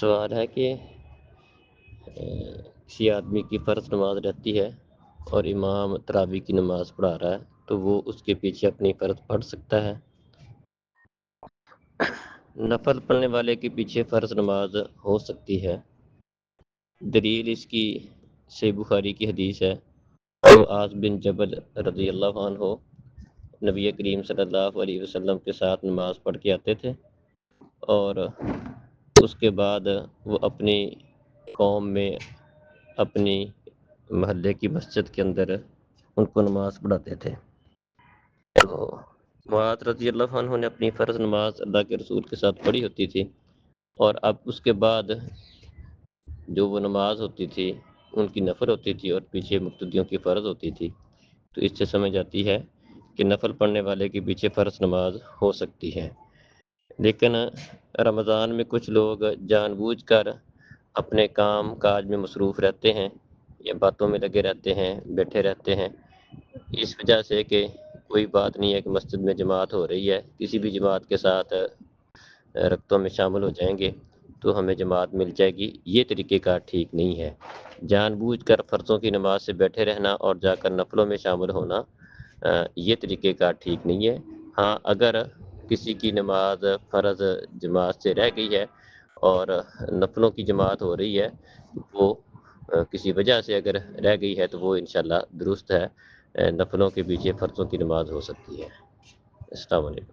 سوال ہے کہ کسی آدمی کی فرض نماز رہتی ہے اور امام تراویح کی نماز پڑھا رہا ہے تو وہ اس کے پیچھے اپنی فرض پڑھ سکتا ہے؟ نفل پڑھنے والے کے پیچھے فرض نماز ہو سکتی ہے۔ دلیل اس کی صحیح بخاری کی حدیث ہے۔ معاذ بن جبل رضی اللہ عنہ نبی کریم صلی اللہ علیہ وسلم کے ساتھ نماز پڑھ کے آتے تھے، اور اس کے بعد وہ اپنی قوم میں اپنی محلے کی مسجد کے اندر ان کو نماز پڑھاتے تھے۔ تو معاذ رضی اللہ عنہ نے اپنی فرض نماز اللہ کے رسول کے ساتھ پڑھی ہوتی تھی، اور اب اس کے بعد جو وہ نماز ہوتی تھی ان کی نفل ہوتی تھی اور پیچھے مقتدیوں کی فرض ہوتی تھی، تو اس سے سمجھ آتی ہے کہ نفل پڑھنے والے کے پیچھے فرض نماز ہو سکتی ہے۔ لیکن رمضان میں کچھ لوگ جان بوجھ کر اپنے کام کاج میں مصروف رہتے ہیں یا باتوں میں لگے رہتے ہیں، بیٹھے رہتے ہیں، اس وجہ سے کہ کوئی بات نہیں ہے کہ مسجد میں جماعت ہو رہی ہے، کسی بھی جماعت کے ساتھ رکعتوں میں شامل ہو جائیں گے تو ہمیں جماعت مل جائے گی، یہ طریقہ کار ٹھیک نہیں ہے۔ جان بوجھ کر فرضوں کی نماز سے بیٹھے رہنا اور جا کر نفلوں میں شامل ہونا، یہ طریقہ کار ٹھیک نہیں ہے۔ ہاں، اگر کسی کی نماز فرض جماعت سے رہ گئی ہے اور نفلوں کی جماعت ہو رہی ہے، وہ کسی وجہ سے اگر رہ گئی ہے تو وہ انشاءاللہ درست ہے، نفلوں کے پیچھے فرضوں کی نماز ہو سکتی ہے۔ السلام علیکم۔